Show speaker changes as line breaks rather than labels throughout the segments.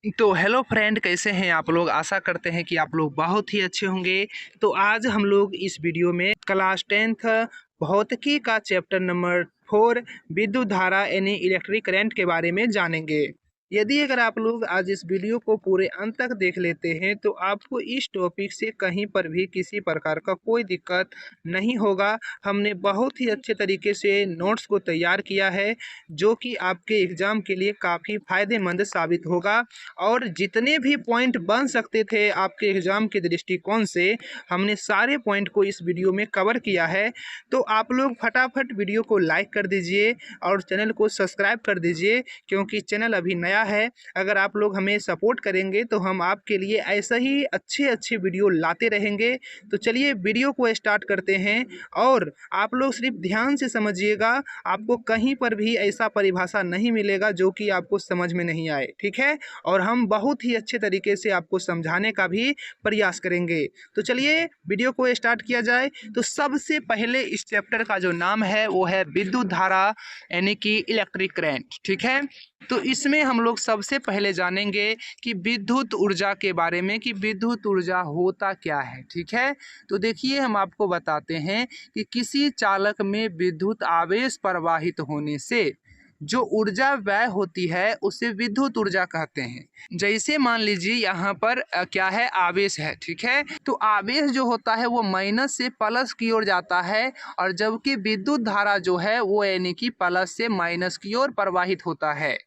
तो hello friend, कैसे हैं आप लोग। आशा करते हैं कि आप लोग बहुत ही अच्छे होंगे। तो आज हम लोग इस वीडियो में क्लास 10th भौतिकी का चैप्टर नंबर 4 विद्युत धारा यानी इलेक्ट्रिक करंट के बारे में जानेंगे। यदि अगर आप लोग आज इस वीडियो को पूरे अंत तक देख लेते हैं तो आपको इस टॉपिक से कहीं पर भी किसी प्रकार का कोई दिक्कत नहीं होगा। हमने बहुत ही अच्छे तरीके से नोट्स को तैयार किया है जो कि आपके एग्ज़ाम के लिए काफ़ी फ़ायदेमंद साबित होगा। और जितने भी पॉइंट बन सकते थे आपके एग्ज़ाम के दृष्टिकोण से हमने सारे पॉइंट को इस वीडियो में कवर किया है। तो आप लोग फटाफट वीडियो को लाइक कर दीजिए और चैनल को सब्सक्राइब कर दीजिए, क्योंकि चैनल अभी नया है। अगर आप लोग हमें सपोर्ट करेंगे तो हम आपके लिए ऐसा ही अच्छे अच्छे वीडियो लाते रहेंगे। तो चलिए वीडियो को स्टार्ट करते हैं और आप लोग सिर्फ ध्यान से समझिएगा। आपको कहीं पर भी ऐसा परिभाषा नहीं मिलेगा जो कि आपको समझ में नहीं आए, ठीक है। और हम बहुत ही अच्छे तरीके से आपको समझाने का भी प्रयास करेंगे। तो चलिए वीडियो को स्टार्ट किया जाए। तो सबसे पहले इस चैप्टर का जो नाम है वो है विद्युत धारा यानी कि इलेक्ट्रिक करंट, ठीक है। तो इसमें हम लोग सबसे पहले जानेंगे कि विद्युत ऊर्जा के बारे में कि विद्युत ऊर्जा होता क्या है, ठीक है। तो देखिए हम आपको बताते हैं कि किसी चालक में विद्युत आवेश प्रवाहित होने से जो ऊर्जा व्यय होती है उसे विद्युत ऊर्जा कहते हैं। जैसे मान लीजिए यहाँ पर क्या है, आवेश है, ठीक है। तो आवेश जो होता है वो माइनस से प्लस की ओर जाता है, और जबकि विद्युत धारा जो है वो यानी कि प्लस से माइनस की ओर प्रवाहित होता है।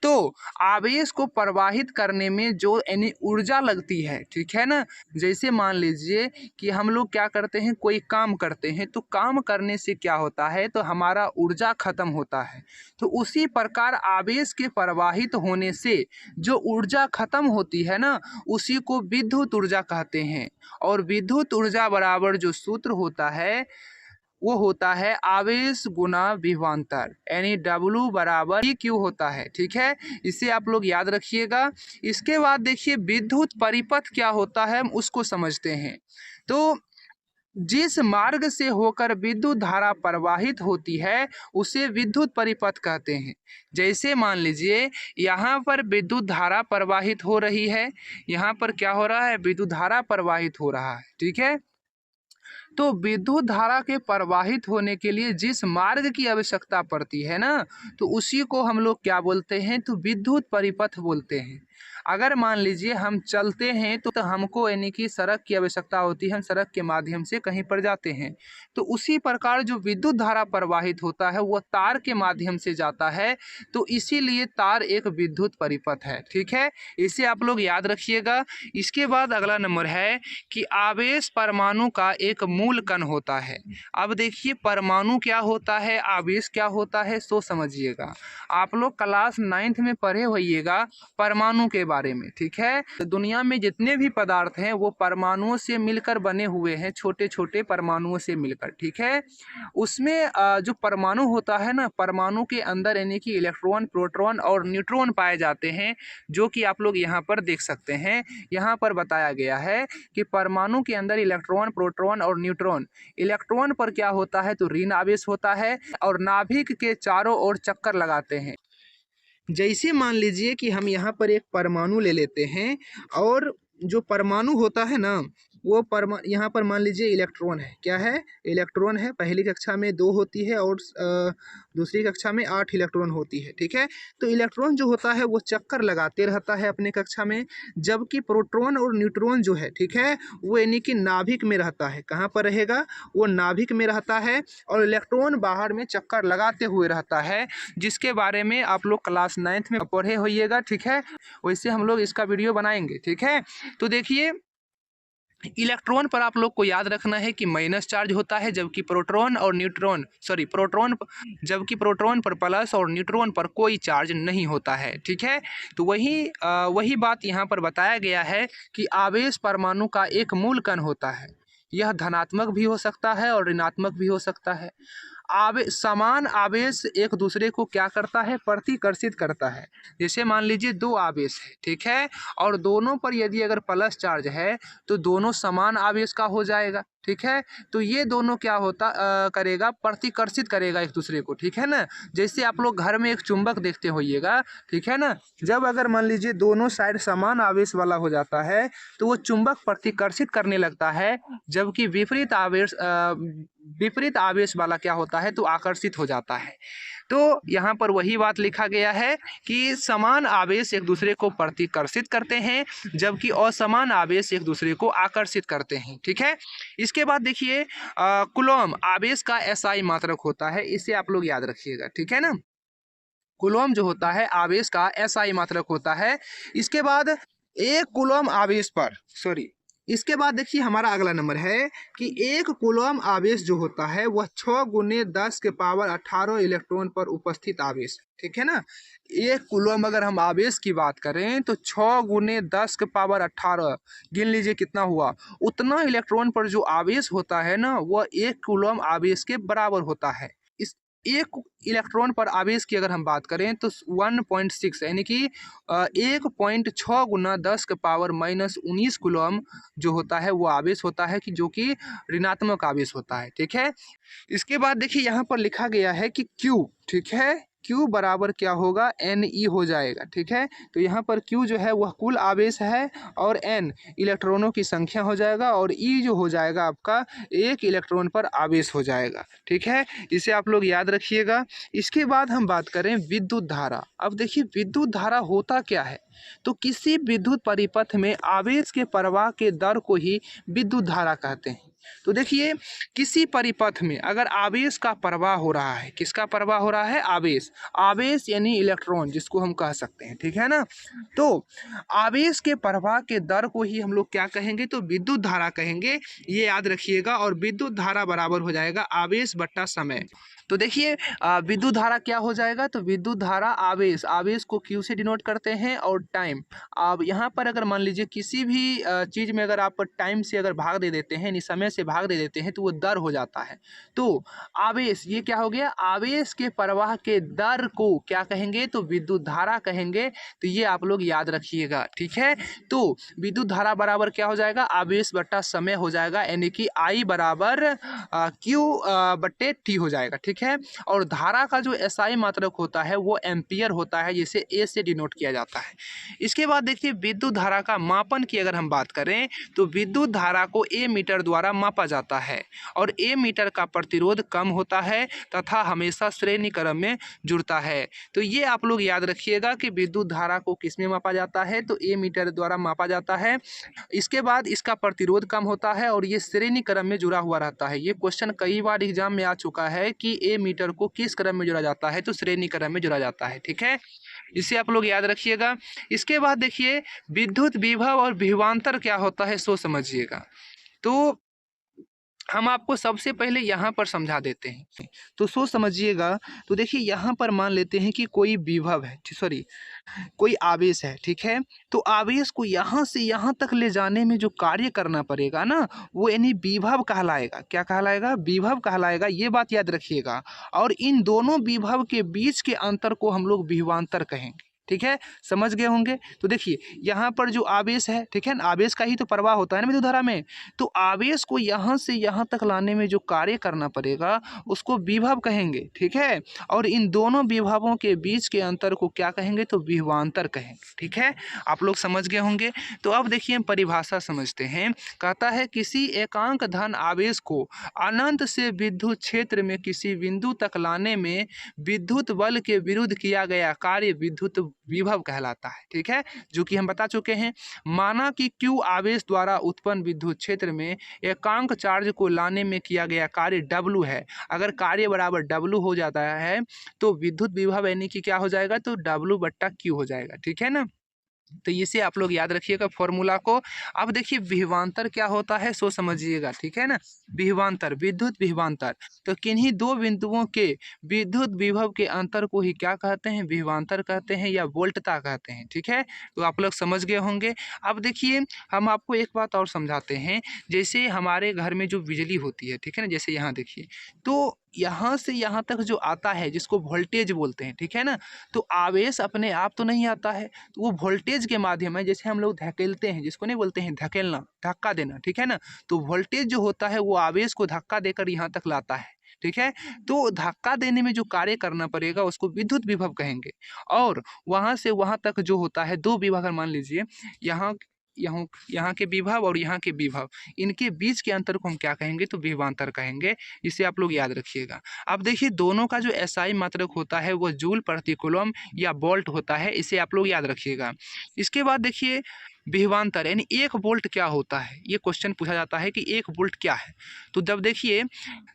तो आवेश को प्रवाहित करने में जो यानी ऊर्जा लगती है, ठीक है ना। जैसे मान लीजिए कि हम लोग क्या करते हैं, कोई काम करते हैं तो काम करने से क्या होता है, तो हमारा ऊर्जा खत्म होता है। तो उसी प्रकार आवेश के प्रवाहित होने से जो ऊर्जा खत्म होती है ना, उसी को विद्युत ऊर्जा कहते हैं। और विद्युत ऊर्जा बराबर जो सूत्र होता है वो होता है आवेश गुना विभवांतर, यानी W बराबर EQ होता है, ठीक है। इसे आप लोग याद रखिएगा। इसके बाद देखिए विद्युत परिपथ क्या होता है, हम उसको समझते हैं। तो जिस मार्ग से होकर विद्युत धारा प्रवाहित होती है उसे विद्युत परिपथ कहते हैं। जैसे मान लीजिए यहाँ पर विद्युत धारा प्रवाहित हो रही है, यहाँ पर क्या हो रहा है, विद्युत धारा प्रवाहित हो रहा है, ठीक है। तो विद्युत धारा के प्रवाहित होने के लिए जिस मार्ग की आवश्यकता पड़ती है ना, तो उसी को हम लोग क्या बोलते हैं, तो विद्युत परिपथ बोलते हैं। अगर मान लीजिए हम चलते हैं तो हमको यानी कि सड़क की आवश्यकता होती है, हम सड़क के माध्यम से कहीं पर जाते हैं। तो उसी प्रकार जो विद्युत धारा प्रवाहित होता है वह तार के माध्यम से जाता है, तो इसीलिए तार एक विद्युत परिपथ है, ठीक है। इसे आप लोग याद रखिएगा। इसके बाद अगला नंबर है कि आवेश परमाणु का एक मूल कण होता है। अब देखिए परमाणु क्या होता है, आवेश क्या होता है, सो समझिएगा। आप लोग क्लास 9th में पढ़े होइएगा परमाणु के बारे में, ठीक है। तो दुनिया में जितने भी पदार्थ हैं वो परमाणुओं से मिलकर बने हुए हैं, छोटे छोटे परमाणुओं से मिलकर, ठीक है। उसमें जो परमाणु होता है ना, परमाणु के अंदर यानी कि इलेक्ट्रॉन, प्रोटॉन और न्यूट्रॉन पाए जाते हैं, जो कि आप लोग यहाँ पर देख सकते हैं। यहाँ पर बताया गया है कि परमाणु के अंदर इलेक्ट्रॉन, प्रोटॉन और न्यूट्रॉन। इलेक्ट्रॉन पर क्या होता है, तो ऋण आवेश होता है, और नाभिक के चारों ओर चक्कर लगाते हैं। जैसे मान लीजिए कि हम यहाँ पर एक परमाणु ले लेते हैं, और जो परमाणु होता है ना वो यहाँ पर मान लीजिए इलेक्ट्रॉन है, क्या है, इलेक्ट्रॉन है। पहली कक्षा में 2 होती है और दूसरी कक्षा में 8 इलेक्ट्रॉन होती है, ठीक है। तो इलेक्ट्रॉन जो होता है वो चक्कर लगाते रहता है अपने कक्षा में, जबकि प्रोटॉन और न्यूट्रॉन जो है, ठीक है, वो यानी कि नाभिक में रहता है। कहाँ पर रहेगा, वो नाभिक में रहता है, और इलेक्ट्रॉन बाहर में चक्कर लगाते हुए रहता है, जिसके बारे में आप लोग क्लास 9th में पढ़े होइएगा, ठीक है। वैसे हम लोग इसका वीडियो बनाएंगे, ठीक है। तो देखिए इलेक्ट्रॉन पर आप लोग को याद रखना है कि माइनस चार्ज होता है, जबकि प्रोटॉन और न्यूट्रॉन जबकि प्रोटॉन पर प्लस और न्यूट्रॉन पर कोई चार्ज नहीं होता है, ठीक है। तो वही बात यहाँ पर बताया गया है कि आवेश परमाणु का एक मूल कण होता है। यह धनात्मक भी हो सकता है और ऋणात्मक भी हो सकता है। समान आवेश एक दूसरे को क्या करता है, प्रतिकर्षित करता है। जैसे मान लीजिए दो आवेश है, ठीक है, और दोनों पर यदि अगर प्लस चार्ज है तो दोनों समान आवेश का हो जाएगा, ठीक है। तो ये दोनों क्या करेगा, प्रतिकर्षित करेगा एक दूसरे को, ठीक है ना। जैसे आप लोग घर में एक चुंबक देखते होइएगा, ठीक है ना, जब अगर मान लीजिए दोनों साइड समान आवेश वाला हो जाता है तो वो चुंबक प्रतिकर्षित करने लगता है, जबकि विपरीत आवेश वाला क्या होता है, तो आकर्षित हो जाता है। तो यहाँ पर वही बात लिखा गया है कि समान आवेश एक दूसरे को प्रतिकर्षित करते हैं, जबकि असमान आवेश एक दूसरे को आकर्षित करते हैं, ठीक है। इसके बाद देखिए कूलॉम आवेश का एसआई मात्रक होता है, इसे आप लोग याद रखिएगा, ठीक है ना। कूलॉम जो होता है आवेश का एसआई मात्रक होता है। इसके बाद एक कूलॉम आवेश पर इसके बाद देखिए हमारा अगला नंबर है कि एक कूलॉम आवेश जो होता है वह 6 गुने 10 के पावर 18 इलेक्ट्रॉन पर उपस्थित आवेश, ठीक है ना। एक कूलॉम अगर हम आवेश की बात करें तो 6 गुने 10 के पावर 18, गिन लीजिए कितना हुआ, उतना इलेक्ट्रॉन पर जो आवेश होता है ना वह एक कूलॉम आवेश के बराबर होता है। इस एक इलेक्ट्रॉन पर आवेश की अगर हम बात करें तो 1.6 यानी कि 1.6 गुना 10 के पावर -19 कूलॉम जो होता है वो आवेश होता है, कि जो कि ऋणात्मक आवेश होता है, ठीक है। इसके बाद देखिए यहाँ पर लिखा गया है कि Q, ठीक है, Q बराबर क्या होगा, Ne हो जाएगा, ठीक है। तो यहाँ पर Q जो है वह कुल आवेश है और N इलेक्ट्रॉनों की संख्या हो जाएगा और E जो हो जाएगा आपका एक इलेक्ट्रॉन पर आवेश हो जाएगा, ठीक है। इसे आप लोग याद रखिएगा। इसके बाद हम बात करें विद्युत धारा। अब देखिए विद्युत धारा होता क्या है, तो किसी विद्युत परिपथ में आवेश के प्रवाह के दर को ही विद्युत धारा कहते हैं। तो देखिए किसी परिपथ में अगर आवेश का प्रवाह हो रहा है, किसका प्रवाह हो रहा है, आवेश यानी इलेक्ट्रॉन जिसको हम कह सकते हैं, ठीक है ना। तो आवेश के प्रवाह के दर को ही हम लोग क्या कहेंगे, तो विद्युत धारा कहेंगे, ये याद रखिएगा। और विद्युत धारा बराबर हो जाएगा आवेश बट्टा समय। तो देखिए विद्युत धारा क्या हो जाएगा, तो विद्युत धारा आवेश को Q से डिनोट करते हैं और टाइम। अब यहाँ पर अगर मान लीजिए किसी भी चीज़ में अगर आप टाइम से अगर भाग दे देते हैं, यानी समय से भाग दे देते हैं, तो वो दर हो जाता है। तो आवेश ये क्या हो गया, आवेश के प्रवाह के दर को क्या कहेंगे, तो विद्युत धारा कहेंगे। तो ये आप लोग याद रखिएगा, ठीक है। तो विद्युत धारा बराबर क्या हो जाएगा, आवेश बट्टा समय हो जाएगा, यानी कि I बराबर Q बट्टे T हो जाएगा, ठीक है। और धारा का जो एसआई मात्रक होता है वो एम्पियर होता है, जिसे A से डिनोट किया जाता है। इसके बाद देखिए विद्युत धारा का मापन की अगर हम बात करें तो विद्युत धारा को A मीटर द्वारा मापा जाता है और A मीटर का प्रतिरोध कम होता है तथा हमेशा श्रेणी क्रम में जुड़ता है। तो ये आप लोग याद रखिएगा कि विद्युत धारा को किस में मापा जाता है, तो A मीटर द्वारा मापा जाता है। इसके बाद इसका प्रतिरोध कम होता है और ये श्रेणी क्रम में जुड़ा हुआ रहता है। ये क्वेश्चन कई बार एग्जाम में आ चुका है कि A मीटर को किस क्रम में जोड़ा जाता है, तो श्रेणी क्रम में जोड़ा जाता है, ठीक है। इसे आप लोग याद रखिएगा। इसके बाद देखिए विद्युत विभव और विभवांतर क्या होता है सो समझिएगा। तो हम आपको सबसे पहले यहाँ पर समझा देते हैं, तो सो समझिएगा। तो देखिए यहाँ पर मान लेते हैं कि कोई विभव है, कोई आवेश है, ठीक है। तो आवेश को यहाँ से यहाँ तक ले जाने में जो कार्य करना पड़ेगा ना, वो यानी विभव कहलाएगा। क्या कहलाएगा, विभव कहलाएगा, ये बात याद रखिएगा। और इन दोनों विभव के बीच के अंतर को हम लोग विभवांतर कहेंगे, ठीक है, समझ गए होंगे। तो देखिए यहाँ पर जो आवेश है, ठीक है ना, आवेश का ही तो प्रवाह होता है ना विद्युत धारा में। तो आवेश को यहाँ से यहाँ तक लाने में जो कार्य करना पड़ेगा उसको विभव कहेंगे, ठीक है। और इन दोनों विभवों के बीच के अंतर को क्या कहेंगे, तो विभवांतर कहेंगे, ठीक है। आप लोग समझ गए होंगे। तो अब देखिए हम परिभाषा समझते हैं। कहता है किसी एकांक धन आवेश को अनंत से विद्युत क्षेत्र में किसी बिंदु तक लाने में विद्युत बल के विरुद्ध किया गया कार्य विद्युत विभव कहलाता है, ठीक है, जो कि हम बता चुके हैं। माना कि Q आवेश द्वारा उत्पन्न विद्युत क्षेत्र में एकांक चार्ज को लाने में किया गया कार्य W है। अगर कार्य बराबर W हो जाता है तो विद्युत विभव यानी कि क्या हो जाएगा, तो W बट्टा Q हो जाएगा, ठीक है ना। तो इसे आप लोग याद रखिएगा फॉर्मूला को। अब देखिए विभवांतर क्या होता है सो समझिएगा, ठीक है ना। विभवांतर, विद्युत विभवांतर, तो किन्हीं दो बिंदुओं के विद्युत विभव के अंतर को ही क्या कहते हैं, विभवांतर कहते हैं या वोल्टता कहते हैं, ठीक है। तो आप लोग समझ गए होंगे। अब देखिए हम आपको एक बात और समझाते हैं। जैसे हमारे घर में जो बिजली होती है, ठीक है ना, जैसे यहाँ देखिए, तो यहाँ से यहाँ तक जो आता है जिसको वोल्टेज बोलते हैं, ठीक है ना। तो आवेश अपने आप तो नहीं आता है, तो वो वोल्टेज के माध्यम है। जैसे हम लोग धकेलते हैं, जिसको नहीं बोलते हैं धकेलना, धक्का देना, ठीक है ना। तो वोल्टेज जो होता है वो आवेश को धक्का देकर यहाँ तक लाता है, ठीक है। तो धक्का देने में जो कार्य करना पड़ेगा उसको विद्युत विभव कहेंगे। और वहाँ से वहाँ तक जो होता है दो विभव, अगर मान लीजिए यहाँ यहाँ यहाँ के विभव और यहाँ के विभव, इनके बीच के अंतर को हम क्या कहेंगे, तो विभवांतर कहेंगे। इसे आप लोग याद रखिएगा। अब देखिए दोनों का जो एसआई मात्रक होता है वो जूल प्रति कूलम या वोल्ट होता है, इसे आप लोग याद रखिएगा। इसके बाद देखिए विभवांतर यानी 1 वोल्ट क्या होता है, ये क्वेश्चन पूछा जाता है कि 1 वोल्ट क्या है। तो जब देखिए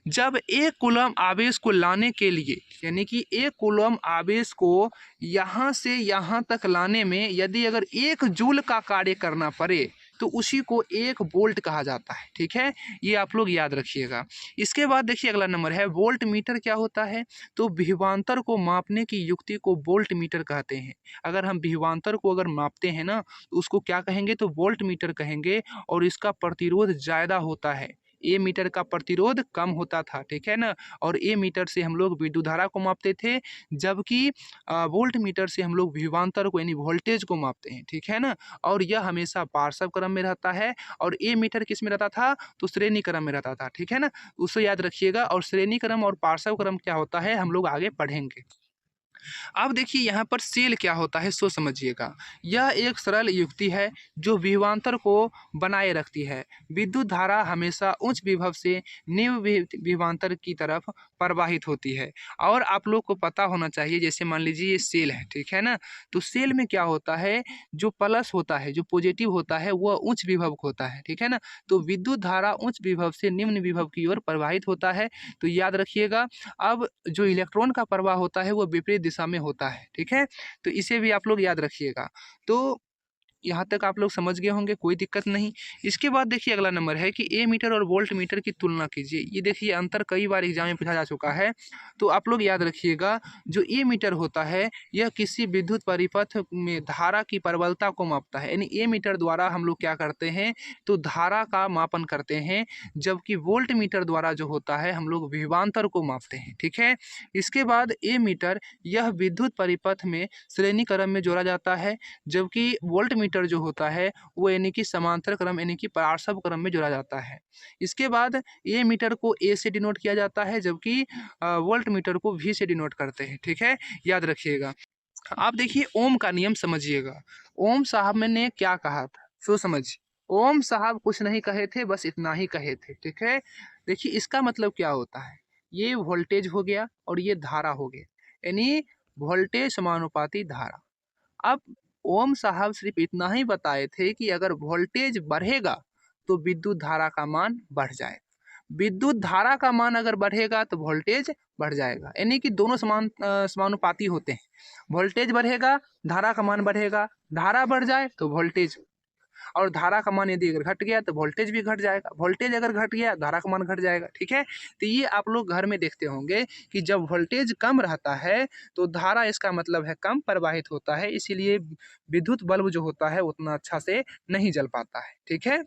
जब 1 कूलम आवेश को लाने के लिए, यानी कि 1 कूलम आवेश को यहाँ से यहाँ तक लाने में यदि अगर 1 जूल का कार्य करना पड़े तो उसी को 1 वोल्ट कहा जाता है, ठीक है। ये आप लोग याद रखिएगा। इसके बाद देखिए अगला नंबर है वोल्ट मीटर क्या होता है। तो विभवांतर को मापने की युक्ति को वोल्ट मीटर कहते हैं। अगर हम विभवांतर को अगर मापते हैं ना तो उसको क्या कहेंगे, तो वोल्ट मीटर कहेंगे। और इसका प्रतिरोध ज़्यादा होता है, ए मीटर का प्रतिरोध कम होता था, ठीक है ना। और ए मीटर से हम लोग विद्युत धारा को मापते थे, जबकि वोल्ट मीटर से हम लोग विभवांतर को यानी वोल्टेज को मापते हैं, ठीक है ना। और यह हमेशा पार्श्व क्रम में रहता है। और ए मीटर किस में रहता था, तो श्रेणी क्रम में रहता था, ठीक है ना। उसे याद रखिएगा। और श्रेणी क्रम और पार्श्व क्रम क्या होता है हम लोग आगे पढ़ेंगे। अब देखिए यहाँ पर सेल क्या होता है सो समझिएगा। यह एक सरल युक्ति है जो विभवांतर को बनाए रखती है। विद्युत धारा हमेशा उच्च विभव से निम्न विभवांतर की तरफ प्रवाहित होती है। और आप लोग को पता होना चाहिए, जैसे मान लीजिए ये सेल है, ठीक है ना। तो सेल में क्या होता है, जो प्लस होता है, जो पॉजिटिव होता है वह उच्च विभव होता है, ठीक है ना। तो विद्युत धारा उच्च विभव से निम्न विभव की ओर प्रवाहित होता है, तो याद रखिएगा। अब जो इलेक्ट्रॉन का प्रवाह होता है वो विपरीत दिशा में होता है, ठीक है। तो इसे भी आप लोग याद रखिएगा। तो यहाँ तक आप लोग समझ गए होंगे, कोई दिक्कत नहीं। इसके बाद देखिए अगला नंबर है कि ए मीटर और वोल्ट मीटर की तुलना कीजिए। ये देखिए अंतर कई बार एग्जाम में पूछा जा चुका है, तो आप लोग याद रखिएगा। जो ए मीटर होता है यह किसी विद्युत परिपथ में धारा की प्रबलता को मापता है, यानी ए मीटर द्वारा हम लोग क्या करते हैं, तो धारा का मापन करते हैं। जबकि वोल्ट मीटर द्वारा जो होता है हम लोग विभवांतर को मापते हैं, ठीक है। इसके बाद ए मीटर यह विद्युत परिपथ में श्रेणी क्रम में जोड़ा जाता है, जबकि वोल्ट मीटर जो होता है वो यानी कि समांतर क्रम यानी कि पार्श्व क्रम में जोड़ा जाता है। इसके बाद ए मीटर को ए से डिनोट किया जाता है, जबकि वोल्ट मीटर को वी से डिनोट करते हैं, ठीक है। याद रखिएगा। आप देखिए ओम का नियम समझिएगा। ओम साहब ने क्या कहा था सो समझिए। ओम साहब कुछ नहीं कहे थे, बस इतना ही कहे थे, ठीक है। देखिए इसका मतलब क्या होता है, ये वोल्टेज हो गया और ये धारा हो गया, यानी वोल्टेज समानुपाती धारा। अब ओम साहब सिर्फ इतना ही बताए थे कि अगर वोल्टेज बढ़ेगा तो विद्युत धारा का मान बढ़ जाएगा, विद्युत धारा का मान अगर बढ़ेगा तो वोल्टेज बढ़ जाएगा, यानी कि दोनों समानुपाती होते हैं। वोल्टेज बढ़ेगा धारा का मान बढ़ेगा, धारा बढ़ जाए तो वोल्टेज, और धारा का मान यदि अगर घट गया तो वोल्टेज भी घट जाएगा, वोल्टेज अगर घट गया धारा का मान घट जाएगा, ठीक है। तो ये आप लोग घर में देखते होंगे कि जब वोल्टेज कम रहता है तो धारा, इसका मतलब है कम प्रवाहित होता है, इसीलिए विद्युत बल्ब जो होता है उतना अच्छा से नहीं जल पाता है, ठीक है।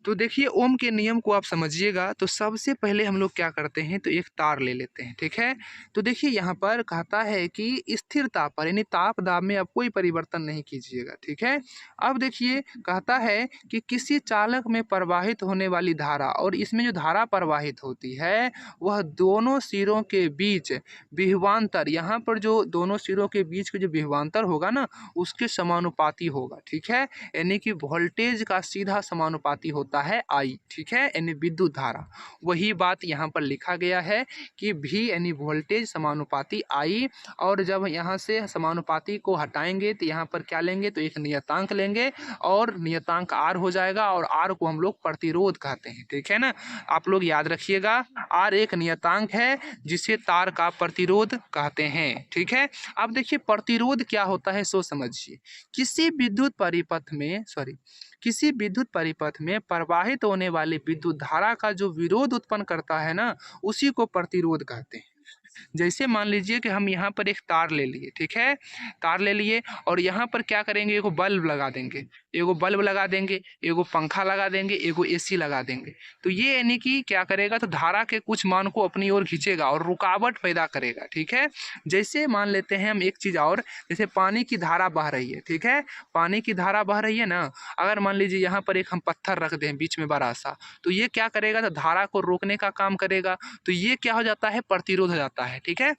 तो देखिए ओम के नियम को आप समझिएगा। तो सबसे पहले हम लोग क्या करते हैं, तो एक तार ले लेते हैं, ठीक है। तो देखिए यहाँ पर कहता है कि स्थिर ताप पर यानी ताप दाब में आप कोई परिवर्तन नहीं कीजिएगा, ठीक है। अब देखिए कहता है कि किसी चालक में प्रवाहित होने वाली धारा, और इसमें जो धारा प्रवाहित होती है वह दोनों सिरों के बीच विभवांतर, यहाँ पर जो दोनों सिरों के बीच के जो विभवांतर होगा ना उसके समानुपाती होगा, ठीक है। यानी कि वोल्टेज का सीधा समानुपाती होता है आई, ठीक है, यानी विद्युत धारा। वही बात यहाँ पर लिखा गया है कि भी यानी वोल्टेज समानुपाती आई। और जब यहाँ से समानुपाती को हटाएंगे तो यहाँ पर क्या लेंगे, तो एक नियतांक लेंगे और नियतांक आर हो जाएगा, और आर को हम लोग प्रतिरोध कहते हैं, ठीक है ना। आप लोग याद रखिएगा, आर एक नियतांक है जिसे तार का प्रतिरोध कहते हैं, ठीक है। अब देखिए प्रतिरोध क्या होता है सो समझिए। किसी विद्युत परिपथ में प्रवाहित होने वाली विद्युत धारा का जो विरोध उत्पन्न करता है ना उसी को प्रतिरोध कहते हैं। जैसे मान लीजिए कि हम यहाँ पर एक तार ले लिए, ठीक है, तार ले लिए और यहाँ पर क्या करेंगे, एगो बल्ब लगा देंगे, एगो बल्ब लगा देंगे, एगो पंखा लगा देंगे, एगो एसी लगा देंगे। तो ये यानी कि क्या करेगा, तो धारा के कुछ मान को अपनी ओर खींचेगा और रुकावट पैदा करेगा, ठीक है। जैसे मान लेते हैं हम एक चीज़ और, जैसे पानी की धारा बह रही है, ठीक है, पानी की धारा बह रही है ना, अगर मान लीजिए यहाँ पर एक हम पत्थर रख दें बीच में बड़ा सा, तो ये क्या करेगा, तो धारा को रोकने का काम करेगा। तो ये क्या हो जाता है, प्रतिरोध हो जाता है, ठीक है।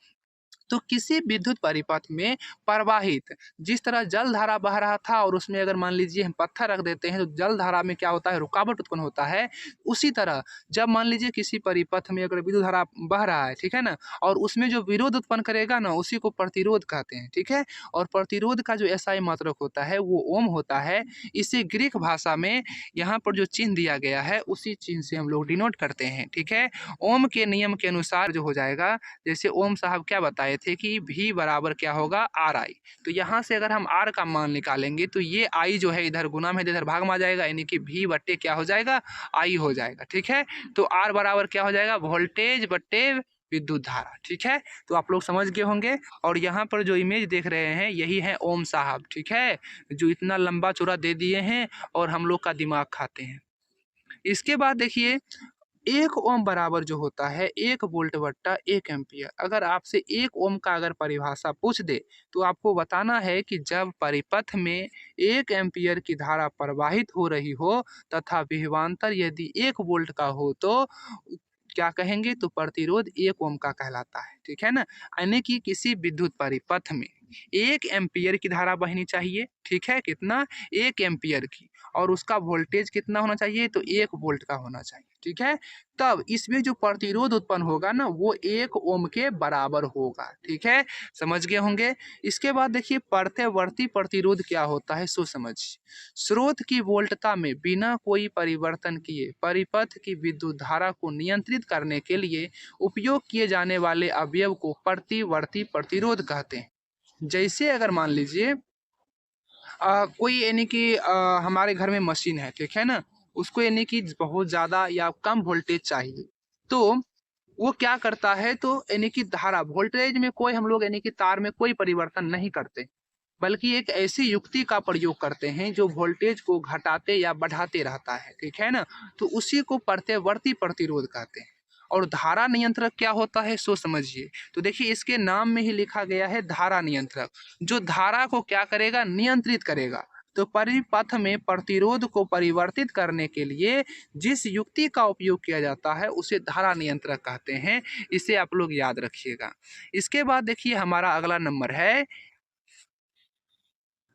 तो किसी विद्युत परिपथ में प्रवाहित जिस तरह जल धारा बह रहा था और उसमें अगर मान लीजिए हम पत्थर रख देते हैं तो जल धारा में क्या होता है, रुकावट उत्पन्न होता है। उसी तरह जब मान लीजिए किसी परिपथ में अगर विद्युत धारा बह रहा है, ठीक है ना, और उसमें जो विरोध उत्पन्न करेगा ना, उसी को प्रतिरोध कहते हैं, ठीक है। और प्रतिरोध का जो एसआई मात्रक होता है वो ओम होता है। इसे ग्रीक भाषा में यहाँ पर जो चिन्ह दिया गया है उसी चिन्ह से हम लोग डिनोट करते हैं, ठीक है। ओम के नियम के अनुसार जो हो जाएगा, जैसे ओम साहब क्या बताए थे कि V बराबर क्या होगा, आर आई। तो यहाँ से अगर हम R का मान निकालेंगे तो ये I जो है इधर गुना में इधर भाग में आ जाएगा, यानी कि V बट्टे क्या हो जाएगा, I हो जाएगा, ठीक है। तो R बराबर क्या हो जाएगा, वोल्टेज बट्टे विद्युत धारा, ठीक है। तो आप लोग समझ गए होंगे। और यहाँ पर जो इमेज देख रहे हैं यही है ओम साहब, ठीक है, जो इतना लंबा चौड़ा दे दिए हैं और हम लोग का दिमाग खाते हैं। इसके बाद देखिए, 1 ओम बराबर जो होता है 1 वोल्ट बट्टा 1 एम्पियर। अगर आपसे 1 ओम का अगर परिभाषा पूछ दे तो आपको बताना है कि जब परिपथ में 1 एम्पियर की धारा प्रवाहित हो रही हो तथा विभवांतर यदि 1 वोल्ट का हो तो क्या कहेंगे, तो प्रतिरोध 1 ओम का कहलाता है, ठीक है ना। यानी कि किसी विद्युत परिपथ में 1 एम्पियर की धारा बहनी चाहिए, ठीक है, कितना, 1 एम्पियर की, और उसका वोल्टेज कितना होना चाहिए, तो 1 वोल्ट का होना चाहिए, ठीक है। तब इसमें जो प्रतिरोध उत्पन्न होगा ना वो 1 ओम के बराबर होगा, ठीक है, समझ गए होंगे। इसके बाद देखिए प्रत्यवर्ती प्रतिरोध क्या होता है, सो समझिए। स्रोत की वोल्टता में बिना कोई परिवर्तन किए परिपथ की विद्युत धारा को नियंत्रित करने के लिए उपयोग किए जाने वाले अवयव को प्रतिवर्ती प्रतिरोध कहते हैं। जैसे अगर मान लीजिए कोई यानी कि हमारे घर में मशीन है, ठीक है ना, उसको यानी कि बहुत ज़्यादा या कम वोल्टेज चाहिए, तो वो क्या करता है, तो यानी कि धारा वोल्टेज में कोई हम लोग यानी कि तार में कोई परिवर्तन नहीं करते, बल्कि एक ऐसी युक्ति का प्रयोग करते हैं जो वोल्टेज को घटाते या बढ़ाते रहता है, ठीक है ना। तो उसी को प्रत्यवर्ती प्रतिरोध कहते हैं। और धारा नियंत्रक क्या होता है, सो समझिए। तो देखिए इसके नाम में ही लिखा गया है धारा नियंत्रक, जो धारा को क्या करेगा, नियंत्रित करेगा। तो परिपथ में प्रतिरोध को परिवर्तित करने के लिए जिस युक्ति का उपयोग किया जाता है उसे धारा नियंत्रक कहते हैं। इसे आप लोग याद रखिएगा। इसके बाद देखिए हमारा अगला नंबर है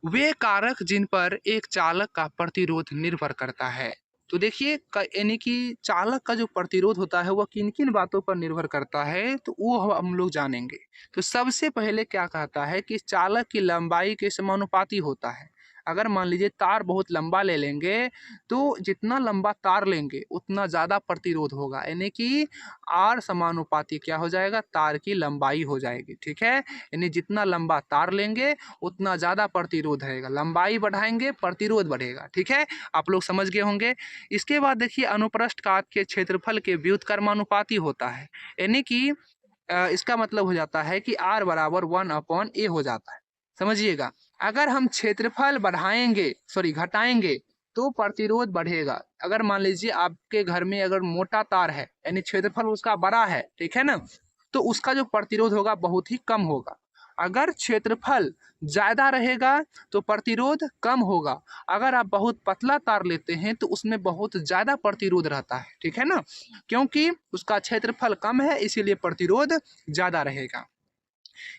वे कारक जिन पर एक चालक का प्रतिरोध निर्भर करता है। तो देखिए यानी कि चालक का जो प्रतिरोध होता है वह किन किन बातों पर निर्भर करता है, तो वो हम लोग जानेंगे। तो सबसे पहले क्या कहता है कि चालक की लंबाई के समानुपाती होता है। अगर मान लीजिए तार बहुत लंबा ले लेंगे तो जितना लंबा तार लेंगे उतना ज़्यादा प्रतिरोध होगा, यानी कि आर समानुपाती क्या हो जाएगा, तार की लंबाई हो जाएगी, ठीक है। यानी जितना लंबा तार लेंगे उतना ज़्यादा प्रतिरोध रहेगा, लंबाई बढ़ाएंगे प्रतिरोध बढ़ेगा, ठीक है, आप लोग समझ गए होंगे। इसके बाद देखिए अनुप्रस्थ काट के क्षेत्रफल के व्युत्क्रमानुपाती होता है, यानी कि इसका मतलब हो जाता है कि R बराबर 1/A हो जाता है, समझिएगा। अगर हम क्षेत्रफल घटाएंगे तो प्रतिरोध बढ़ेगा। अगर मान लीजिए आपके घर में अगर मोटा तार है यानी क्षेत्रफल उसका बड़ा है, ठीक है ना, तो उसका जो प्रतिरोध होगा बहुत ही कम होगा। अगर क्षेत्रफल ज़्यादा रहेगा तो प्रतिरोध कम होगा। अगर आप बहुत पतला तार लेते हैं तो उसमें बहुत ज़्यादा प्रतिरोध रहता है, ठीक है ना, क्योंकि उसका क्षेत्रफल कम है इसीलिए प्रतिरोध ज़्यादा रहेगा।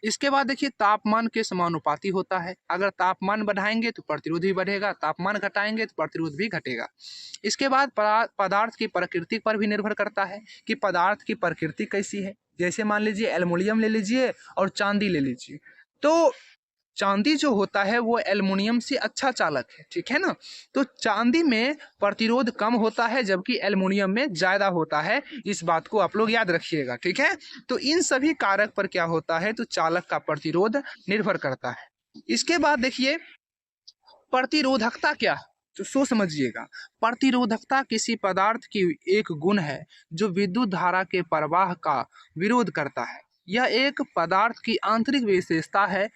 इसके बाद देखिए तापमान के समानुपाती होता है। अगर तापमान बढ़ाएंगे तो प्रतिरोध भी बढ़ेगा, तापमान घटाएंगे तो प्रतिरोध भी घटेगा। इसके बाद पदार्थ की प्रकृति पर भी निर्भर करता है कि पदार्थ की प्रकृति कैसी है। जैसे मान लीजिए एल्युमिनियम ले लीजिए और चांदी ले लीजिए, तो चांदी जो होता है वो एल्युमिनियम से अच्छा चालक है, ठीक है ना। तो चांदी में प्रतिरोध कम होता है जबकि एल्युमिनियम में ज़्यादा होता है, इस बात को आप लोग याद रखिएगा, ठीक है। तो इन सभी कारक पर क्या होता है, तो चालक का प्रतिरोध निर्भर करता है। इसके बाद देखिए प्रतिरोधकता क्या है, तो सो समझिएगा। प्रतिरोधकता किसी पदार्थ की एक गुण है जो विद्युत धारा के प्रवाह का विरोध करता है। यह एक पदार्थ की आंतरिक विशेषता है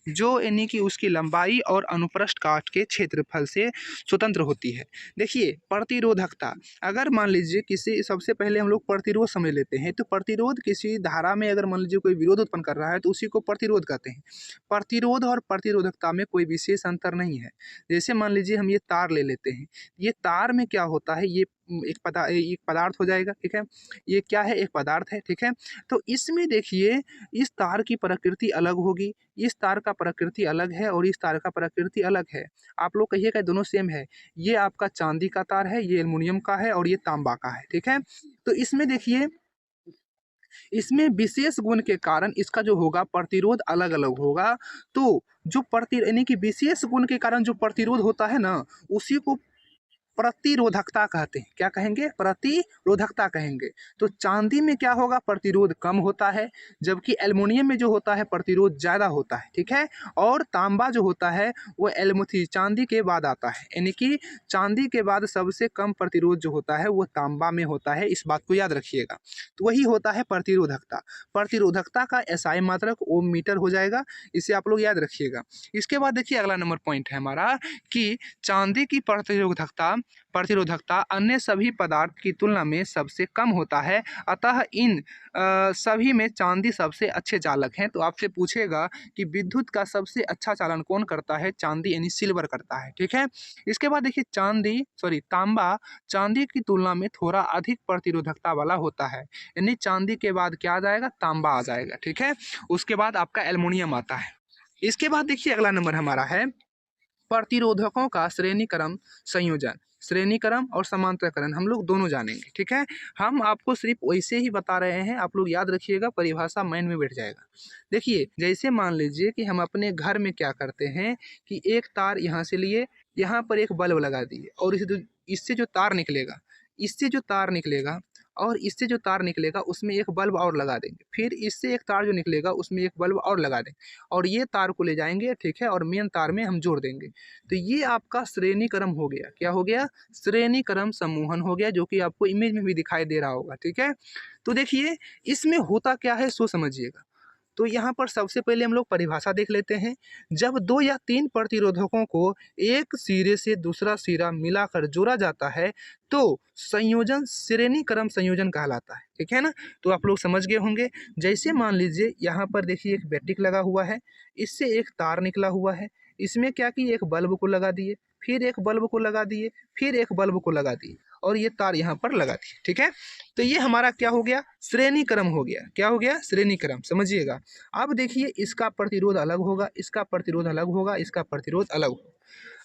जो यानी कि उसकी लंबाई और अनुप्रस्थ काट के क्षेत्रफल से स्वतंत्र होती है। देखिए प्रतिरोधकता, अगर मान लीजिए किसी, सबसे पहले हम लोग प्रतिरोध समझ लेते हैं। तो प्रतिरोध किसी धारा में अगर मान लीजिए कोई विरोध उत्पन्न कर रहा है तो उसी को प्रतिरोध कहते हैं। प्रतिरोध और प्रतिरोधकता में कोई विशेष अंतर नहीं है। जैसे मान लीजिए हम ये तार ले लेते हैं, ये तार में क्या होता है, ये एक पदार्थ हो जाएगा, ठीक है। ये क्या है, एक पदार्थ है, ठीक है। तो इसमें देखिए इस तार की प्रकृति अलग होगी, इस तार का प्रकृति अलग है और इस तार का प्रकृति अलग है। आप लोग कहिएगा दोनों सेम है। ये आपका चांदी का तार है, ये एल्युमिनियम का है और ये तांबा का है, ठीक है। तो इसमें देखिए, इसमें विशेष गुण के कारण इसका जो होगा प्रतिरोध अलग अलग होगा। तो जो प्रति यानी कि विशेष गुण के कारण जो प्रतिरोध होता है ना, उसी को प्रतिरोधकता कहते हैं। क्या कहेंगे, प्रतिरोधकता कहेंगे। तो चांदी में क्या होगा, प्रतिरोध कम होता है, जबकि एल्युमिनियम में जो होता है प्रतिरोध ज़्यादा होता है, ठीक है। और तांबा जो होता है वो चांदी के बाद आता है, यानी कि चांदी के बाद सबसे कम प्रतिरोध जो होता है वो तांबा में होता है। इस बात को याद रखिएगा। तो वही होता है प्रतिरोधकता। प्रतिरोधकता का एसआई मात्रक ओम मीटर हो जाएगा, इसे आप लोग याद रखिएगा। इसके बाद देखिए अगला नंबर पॉइंट है हमारा कि चांदी की प्रतिरोधकता अन्य सभी पदार्थ की तुलना में सबसे कम होता है। अतः इन सभी में चांदी सबसे अच्छे चालक हैं। तो आपसे पूछेगा कि विद्युत का सबसे अच्छा चालन कौन करता है, चांदी यानी सिल्वर करता है, ठीक है। इसके बाद देखिए तांबा चांदी की तुलना में थोड़ा अधिक प्रतिरोधकता वाला होता है, यानी चांदी के बाद क्या आ जाएगा, तांबा आ जाएगा, ठीक है। उसके बाद आपका एल्युमिनियम आता है। इसके बाद देखिए अगला नंबर हमारा है प्रतिरोधकों का श्रेणीक्रम संयोजन। श्रेणीक्रम और समांतरकरण हम लोग दोनों जानेंगे, ठीक है। हम आपको सिर्फ वैसे ही बता रहे हैं, आप लोग याद रखिएगा, परिभाषा माइंड में बैठ जाएगा। देखिए जैसे मान लीजिए कि हम अपने घर में क्या करते हैं कि एक तार यहाँ से लिए, यहाँ पर एक बल्ब लगा दिए और इससे जो तार निकलेगा, इससे जो तार निकलेगा और इससे जो तार निकलेगा उसमें एक बल्ब और लगा देंगे, फिर इससे एक तार जो निकलेगा उसमें एक बल्ब और लगा देंगे और ये तार को ले जाएंगे, ठीक है, और मेन तार में हम जोड़ देंगे। तो ये आपका श्रेणीक्रम हो गया। क्या हो गया, श्रेणीक्रम समूहन हो गया, जो कि आपको इमेज में भी दिखाई दे रहा होगा, ठीक है। तो देखिए इसमें होता क्या है सो समझिएगा। तो यहाँ पर सबसे पहले हम लोग परिभाषा देख लेते हैं। जब दो या तीन प्रतिरोधकों को एक सिरे से दूसरा सिरा मिलाकर जोड़ा जाता है तो संयोजन श्रेणी क्रम संयोजन कहलाता है, ठीक है ना। तो आप लोग समझ गए होंगे। जैसे मान लीजिए यहाँ पर देखिए एक बैटरी लगा हुआ है, इससे एक तार निकला हुआ है, इसमें क्या कि एक बल्ब को लगा दिए, फिर एक बल्ब को लगा दिए, फिर एक बल्ब को लगा दिए और ये तार यहाँ पर लगा दिए, ठीक है। तो ये हमारा क्या हो गया, श्रेणी क्रम हो गया। क्या हो गया, श्रेणी क्रम, समझिएगा। अब देखिए इसका प्रतिरोध अलग होगा, इसका प्रतिरोध अलग होगा, इसका प्रतिरोध अलग होगा।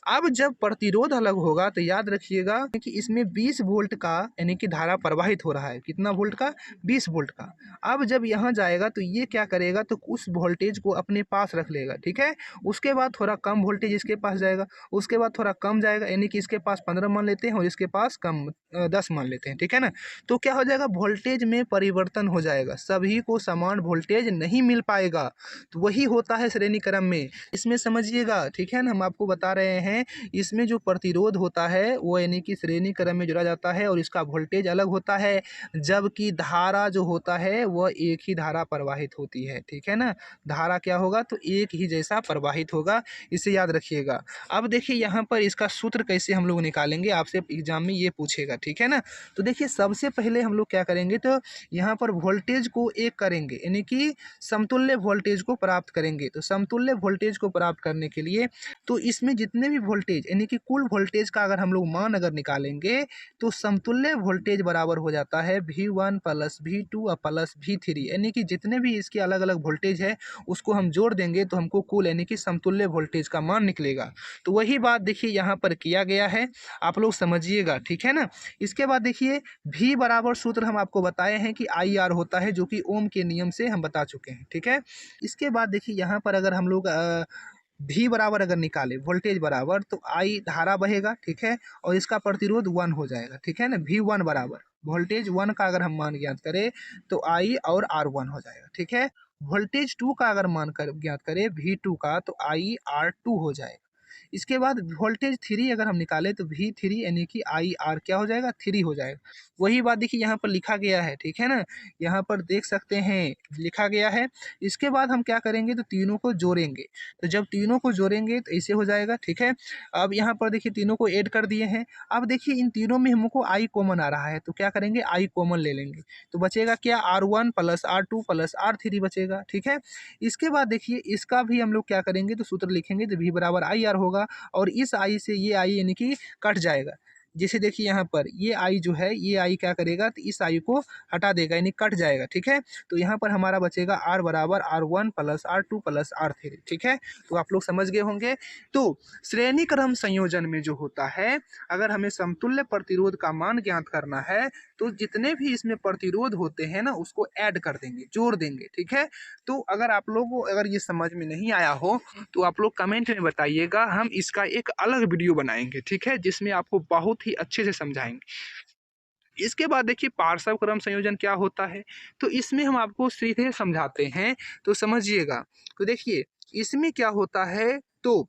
अब जब प्रतिरोध अलग होगा तो याद रखिएगा कि इसमें 20 वोल्ट का यानी कि धारा प्रवाहित हो रहा है। कितना वोल्ट का, 20 वोल्ट का। अब जब यहाँ जाएगा तो ये क्या करेगा, तो उस वोल्टेज को अपने पास रख लेगा, ठीक है। उसके बाद थोड़ा कम वोल्टेज इसके पास जाएगा, उसके बाद थोड़ा कम जाएगा, यानी कि इसके पास 15 मान लेते हैं और इसके पास कम 10 मान लेते हैं, ठीक है ना। तो क्या हो जाएगा, वोल्टेज में परिवर्तन हो जाएगा, सभी को समान वोल्टेज नहीं मिल पाएगा। तो वही होता है श्रेणी क्रम में। इसमें समझिएगा, ठीक है ना। हम आपको बता रहे हैं इसमें जो प्रतिरोध होता है वो यानी कि श्रेणी क्रम में जोड़ा जाता है और इसका वोल्टेज अलग होता है, जबकि धारा जो होता है वह एक ही धारा प्रवाहित होती है, ठीक है ना। धारा क्या होगा, तो एक ही जैसा प्रवाहित होगा, इसे याद रखिएगा। अब देखिए यहाँ पर इसका सूत्र कैसे हम लोग निकालेंगे, आपसे एग्जाम में ये पूछेगा, ठीक है ना। तो देखिए सबसे पहले हम लोग क्या करेंगे, तो यहाँ पर वोल्टेज को एक करेंगे, यानी कि समतुल्य वोल्टेज को प्राप्त करेंगे। तो समतुल्य वोल्टेज को प्राप्त करने के लिए तो इसमें जितने भी वोल्टेज यानी कि कुल वोल्टेज का अगर हम लोग मान अगर निकालेंगे तो समतुल्य वोल्टेज बराबर हो जाता है V1 प्लस V2 और प्लस V3, यानी कि जितने भी इसके अलग अलग वोल्टेज है उसको हम जोड़ देंगे तो हमको कुल यानी कि समतुल्य वोल्टेज का मान निकलेगा। तो वही बात देखिए यहाँ पर किया गया है, आप लोग समझिएगा, ठीक है ना। इसके बाद देखिए V बराबर सूत्र हम आपको बताए हैं कि IR होता है, जो कि ओम के नियम से हम बता चुके हैं, ठीक है। इसके बाद देखिए यहाँ पर अगर हम लोग V बराबर अगर निकाले वोल्टेज बराबर तो I धारा बहेगा, ठीक है, और इसका प्रतिरोध 1 हो जाएगा, ठीक है ना। V1 बराबर वोल्टेज 1 का अगर हम मान ज्ञात करें तो I और R1 हो जाएगा, ठीक है। वोल्टेज 2 का अगर मान कर ज्ञात करें V2 का तो I R2 हो जाएगा। इसके बाद वोल्टेज 3 अगर हम निकालें तो V3 यानी कि IR क्या हो जाएगा 3 हो जाएगा। वही बात देखिए यहाँ पर लिखा गया है, ठीक है ना, यहाँ पर देख सकते हैं लिखा गया है। इसके बाद हम क्या करेंगे तो तीनों को जोड़ेंगे, तो जब तीनों को जोड़ेंगे तो ऐसे हो जाएगा, ठीक है। अब यहाँ पर देखिए तीनों को ऐड कर दिए हैं। अब देखिए इन तीनों में हमको I कॉमन आ रहा है, तो क्या करेंगे I कॉमन ले लेंगे, तो बचेगा क्या R1 plus R2 plus R3 बचेगा, ठीक है। इसके बाद देखिए इसका भी हम लोग क्या करेंगे तो सूत्र लिखेंगे, तो V बराबर IR होगा, और इस I से ये I यानी कि कट जाएगा। जैसे देखिए यहाँ पर ये आई जो है ये आई क्या करेगा तो इस आई को हटा देगा यानी कट जाएगा, ठीक है। तो यहाँ पर हमारा बचेगा आर बराबर R1 plus R2 plus R3, ठीक है। तो आप लोग समझ गए होंगे। तो श्रेणी क्रम संयोजन में जो होता है, अगर हमें समतुल्य प्रतिरोध का मान ज्ञात करना है तो जितने भी इसमें प्रतिरोध होते हैं ना उसको ऐड कर देंगे, जोड़ देंगे, ठीक है। तो अगर आप लोगों को अगर ये समझ में नहीं आया हो तो आप लोग कमेंट में बताइएगा, हम इसका एक अलग वीडियो बनाएंगे, ठीक है, जिसमें आपको बहुत ही अच्छे से समझाएंगे। इसके बाद देखिए पार्श्व क्रम संयोजन क्या होता है, तो इसमें हम आपको सीधे समझाते हैं, तो समझिएगा। तो देखिए इसमें क्या होता है, तो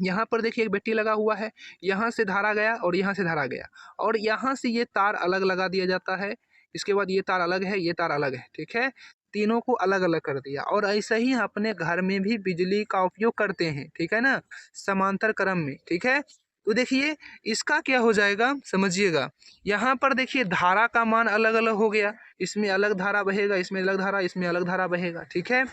यहाँ पर देखिए एक बैटरी लगा हुआ है, यहाँ से धारा गया और यहाँ से धारा गया, और यहाँ से ये तार अलग लगा दिया जाता है। इसके बाद ये तार अलग है, ये तार अलग है, ठीक है। तीनों को अलग अलग कर दिया, और ऐसे ही अपने घर में भी बिजली का उपयोग करते हैं, ठीक है ना, समांतर क्रम में, ठीक है। तो देखिए इसका क्या हो जाएगा समझिएगा, यहाँ पर देखिए धारा का मान अलग अलग हो गया, इसमें अलग धारा बहेगा, इसमें अलग धारा, इसमें अलग धारा बहेगा, ठीक है।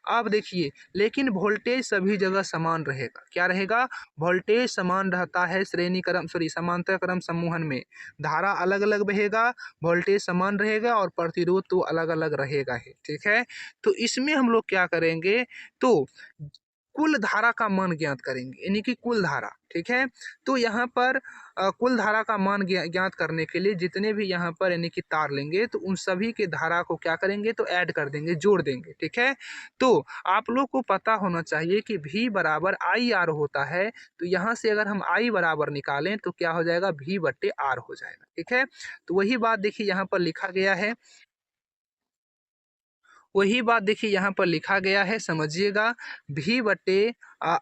अब देखिए लेकिन वोल्टेज सभी जगह समान रहेगा, क्या रहेगा, वोल्टेज समान रहता है श्रेणी क्रम समांतर क्रम समूहन में। धारा अलग अलग बहेगा, वोल्टेज समान रहेगा, और प्रतिरोध तो अलग अलग रहेगा ही, ठीक है। तो इसमें हम लोग क्या करेंगे, तो कुल धारा का मान ज्ञात करेंगे, यानी कि कुल धारा, ठीक है। तो यहाँ पर कुल धारा का मान ज्ञात करने के लिए जितने भी यहाँ पर यानी कि तार लेंगे तो उन सभी के धारा को क्या करेंगे तो ऐड कर देंगे, जोड़ देंगे, ठीक है। तो आप लोग को पता होना चाहिए कि V बराबर IR होता है, तो यहाँ से अगर हम I बराबर निकालें तो क्या हो जाएगा V बट्टे R हो जाएगा, ठीक है। तो वही बात देखिए यहाँ पर लिखा गया है, वही बात देखिए यहाँ पर लिखा गया है, समझिएगा। V बट्टे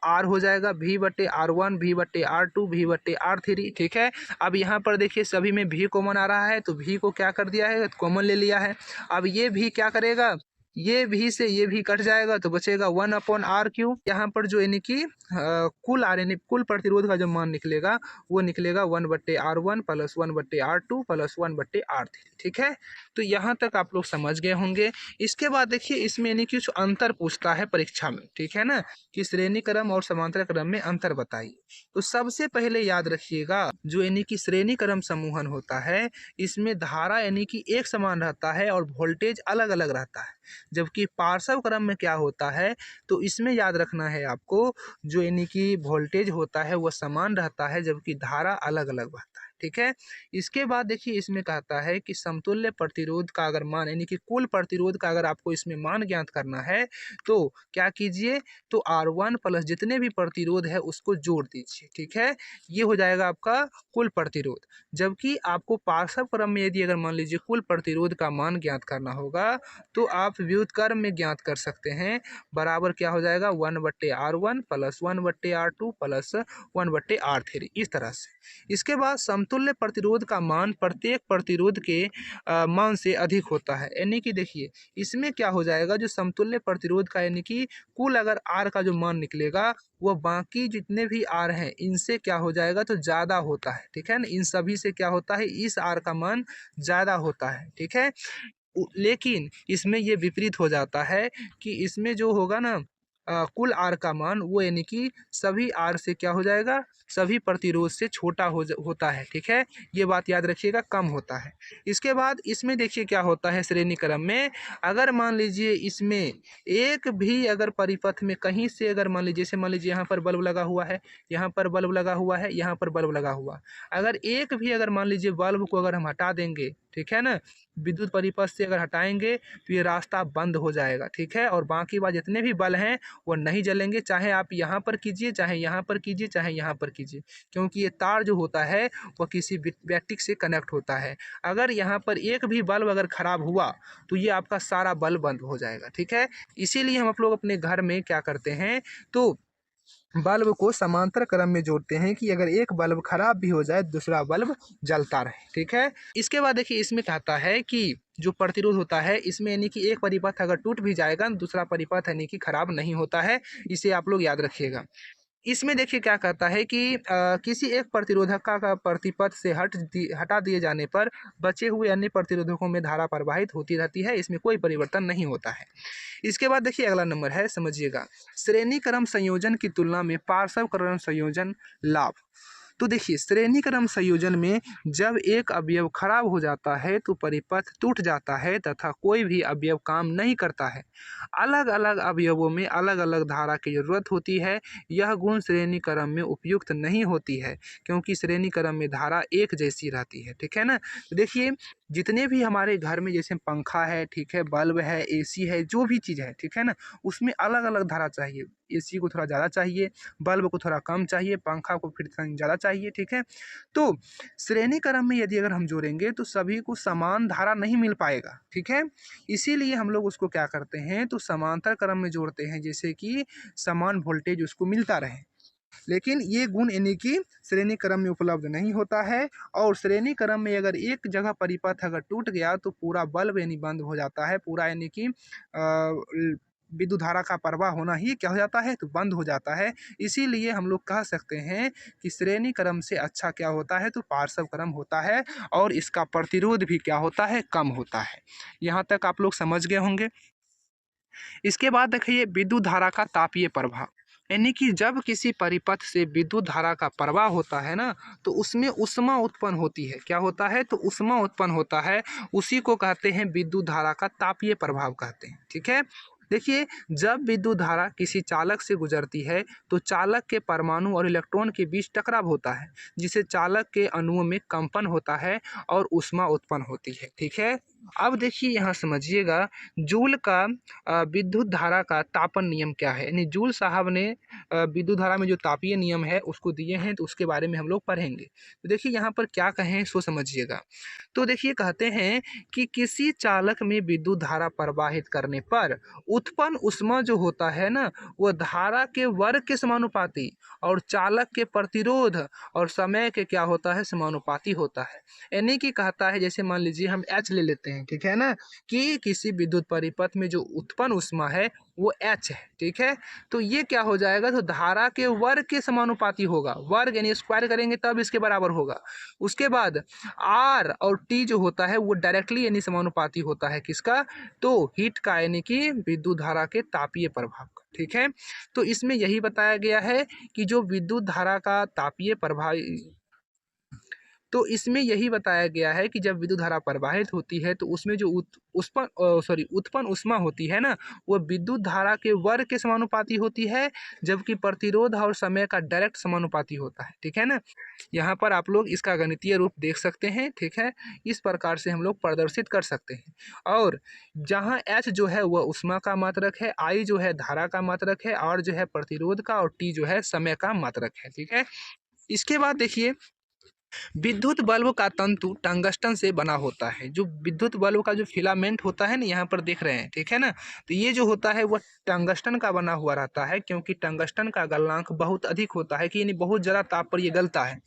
R हो जाएगा, V बट्टे R1, V बट्टे R2, V बट्टे R3, ठीक है। अब यहाँ पर देखिए सभी में V कॉमन आ रहा है, तो V को क्या कर दिया है कॉमन ले लिया है। अब ये V क्या करेगा, ये V से ये भी कट जाएगा, तो बचेगा 1/R3। यहाँ पर जो यानी कि कुल आर यानी कुल प्रतिरोध का जो मान निकलेगा वो निकलेगा 1/R1 plus 1/R2 plus 1/R3, ठीक है। तो यहाँ तक आप लोग समझ गए होंगे। इसके बाद देखिए इसमें यानी कि कुछ अंतर पूछता है परीक्षा में, ठीक है ना, कि श्रेणी क्रम और समांतर क्रम में अंतर बताइए। तो सबसे पहले याद रखिएगा जो यानी कि श्रेणी क्रम समूहन होता है इसमें धारा यानी कि एक समान रहता है और वोल्टेज अलग अलग रहता है, जबकि पार्श्व क्रम में क्या होता है तो इसमें याद रखना है आपको, जो यानी कि वोल्टेज होता है वह समान रहता है जबकि धारा अलग अलग बहता है, ठीक है। इसके बाद देखिए इसमें कहता है कि समतुल्य प्रतिरोध का अगर मान यानी कि कुल प्रतिरोध का अगर आपको इसमें मान ज्ञात करना है तो क्या कीजिए, तो R1 प्लस जितने भी प्रतिरोध है उसको जोड़ दीजिए, ठीक है। ये हो जाएगा आपका कुल प्रतिरोध। जबकि आपको पार्श्व क्रम में यदि अगर मान लीजिए कुल प्रतिरोध का मान ज्ञात करना होगा तो आप व्युत्क्रम में ज्ञात कर सकते हैं, बराबर क्या हो जाएगा 1/R1 plus 1/R2 plus 1/R3, इस तरह से। इसके बाद समतुल्य प्रतिरोध का मान प्रत्येक प्रतिरोध के मान से अधिक होता है, यानी कि देखिए इसमें क्या हो जाएगा, जो समतुल्य प्रतिरोध का यानी कि कुल अगर R का जो मान निकलेगा वह बाकी जितने भी R हैं इनसे क्या हो जाएगा तो ज़्यादा होता है, ठीक है ना। इन सभी से क्या होता है, इस R का मान ज़्यादा होता है, ठीक है। लेकिन इसमें ये विपरीत हो जाता है कि इसमें जो होगा ना कुल आर का मान वो यानी कि सभी आर से क्या हो जाएगा, सभी प्रतिरोध से छोटा होता है, ठीक है। ये बात याद रखिएगा, कम होता है। इसके बाद इसमें देखिए क्या होता है श्रेणी क्रम में, अगर मान लीजिए इसमें एक भी अगर परिपथ में कहीं से अगर मान लीजिए जैसे मान लीजिए यहाँ पर बल्ब लगा हुआ है, यहाँ पर बल्ब लगा हुआ है, यहाँ पर बल्ब लगा हुआ, अगर एक भी अगर मान लीजिए बल्ब को अगर हम हटा देंगे, ठीक है ना, विद्युत परिपथ से अगर हटाएंगे तो ये रास्ता बंद हो जाएगा, ठीक है। और बाकी बात जितने भी बल्ब हैं वो नहीं जलेंगे, चाहे आप यहाँ पर कीजिए, चाहे यहाँ पर कीजिए, चाहे यहाँ पर कीजिए, क्योंकि ये तार जो होता है वह किसी बैटरी से कनेक्ट होता है। अगर यहाँ पर एक भी बल्ब अगर खराब हुआ तो ये आपका सारा बल्ब बंद हो जाएगा, ठीक है। इसीलिए हम आप लोग अपने घर में क्या करते हैं, तो बल्ब को समांतर क्रम में जोड़ते हैं कि अगर एक बल्ब खराब भी हो जाए दूसरा बल्ब जलता रहे। ठीक है, इसके बाद देखिए इसमें कहता है कि जो प्रतिरोध होता है इसमें यानी कि एक परिपथ अगर टूट भी जाएगा दूसरा परिपथ यानी कि खराब नहीं होता है, इसे आप लोग याद रखिएगा। इसमें देखिए क्या कहता है कि किसी एक प्रतिरोधक का प्रतिपथ से हटा दिए जाने पर बचे हुए अन्य प्रतिरोधकों में धारा प्रवाहित होती रहती है, इसमें कोई परिवर्तन नहीं होता है। इसके बाद देखिए अगला नंबर है, समझिएगा, श्रेणी क्रम संयोजन की तुलना में पार्श्व क्रम संयोजन लाभ। तो देखिए श्रेणी क्रम संयोजन में जब एक अवयव खराब हो जाता है तो परिपथ टूट जाता है तथा कोई भी अवयव काम नहीं करता है। अलग अलग अवयवों में अलग अलग धारा की जरूरत होती है। यह गुण श्रेणी क्रम में उपयुक्त नहीं होती है क्योंकि श्रेणी क्रम में धारा एक जैसी रहती है। ठीक है ना, तो देखिए जितने भी हमारे घर में जैसे पंखा है, ठीक है, बल्ब है, एसी है, जो भी चीज़ है, ठीक है ना, उसमें अलग अलग धारा चाहिए। एसी को थोड़ा ज़्यादा चाहिए, बल्ब को थोड़ा कम चाहिए, पंखा को फिर ज़्यादा चाहिए। ठीक है, तो श्रेणी क्रम में यदि अगर हम जोड़ेंगे तो सभी को समान धारा नहीं मिल पाएगा। ठीक है, इसीलिए हम लोग उसको क्या करते हैं तो समांतर क्रम में जोड़ते हैं, जैसे कि समान वोल्टेज उसको मिलता रहे। लेकिन ये गुण यानी कि श्रेणी क्रम में उपलब्ध नहीं होता है। और श्रेणी क्रम में अगर एक जगह परिपथ अगर टूट गया तो पूरा बल्ब यानी बंद हो जाता है, पूरा यानी कि विद्युत धारा का प्रवाह होना ही क्या हो जाता है तो बंद हो जाता है। इसीलिए हम लोग कह सकते हैं कि श्रेणी क्रम से अच्छा क्या होता है तो पार्श्व क्रम होता है और इसका प्रतिरोध भी क्या होता है कम होता है। यहाँ तक आप लोग समझ गए होंगे। इसके बाद देखिए विद्युत धारा का तापीय प्रभाव, यानी कि जब किसी परिपथ से विद्युत धारा का प्रवाह होता है ना तो उसमें ऊष्मा उत्पन्न होती है। क्या होता है तो ऊष्मा उत्पन्न होता है, उसी को कहते हैं विद्युत धारा का तापीय प्रभाव कहते हैं। ठीक है, देखिए जब विद्युत धारा किसी चालक से गुजरती है तो चालक के परमाणु और इलेक्ट्रॉन के बीच टकराव होता है जिससे चालक के अणुओं में कंपन होता है और ऊष्मा उत्पन्न होती है। ठीक है, अब देखिए यहाँ समझिएगा जूल का विद्युत धारा का तापन नियम क्या है, यानी जूल साहब ने विद्युत धारा में जो तापीय नियम है उसको दिए हैं, तो उसके बारे में हम लोग पढ़ेंगे। तो देखिए यहाँ पर क्या कहें सो समझिएगा। तो देखिए कहते हैं कि किसी चालक में विद्युत धारा प्रवाहित करने पर उत्पन्न ऊष्मा जो होता है ना वह धारा के वर्ग के समानुपाती और चालक के प्रतिरोध और समय के क्या होता है समानुपाती होता है। यानी कि कहता है जैसे मान लीजिए हम H ले लेते हैं, ठीक है ना, कि किसी विद्युत परिपथ में जो उत्पन्न ऊष्मा है वो H है। ठीक है, तो ये क्या हो जाएगा तो धारा के वर्ग के समानुपाती होगा, वर्ग यानी स्क्वायर करेंगे तब इसके बराबर होगा। उसके बाद R और T जो होता है वो डायरेक्टली यानी समानुपाती होता है किसका तो हीट का, यानी कि विद्युत धारा के तापीय प्रभाव का। ठीक है, तो इसमें यही बताया गया है कि जो विद्युत धारा का तापीय प्रभाव, तो इसमें यही बताया गया है कि जब विद्युत धारा प्रवाहित होती है तो उसमें जो उत्पन्न ऊष्मा होती है ना वो विद्युत धारा के वर्ग के समानुपाती होती है, जबकि प्रतिरोध और समय का डायरेक्ट समानुपाती होता है। ठीक है ना, यहाँ पर आप लोग इसका गणितीय रूप देख सकते हैं। ठीक है, इस प्रकार से हम लोग प्रदर्शित कर सकते हैं। और जहाँ H जो है वह ऊष्मा का मात्रक है, I जो है धारा का मात्रक है, R जो है प्रतिरोध का और T जो है समय का मात्रक है। ठीक है, इसके बाद देखिए विद्युत बल्ब का तंतु टंगस्टन से बना होता है। जो विद्युत बल्ब का जो फिलामेंट होता है ना यहाँ पर देख रहे हैं, ठीक है ना, तो ये जो होता है वह टंगस्टन का बना हुआ रहता है, क्योंकि टंगस्टन का गलनांक बहुत अधिक होता है कि यानी बहुत ज़्यादा ताप पर ये गलता है।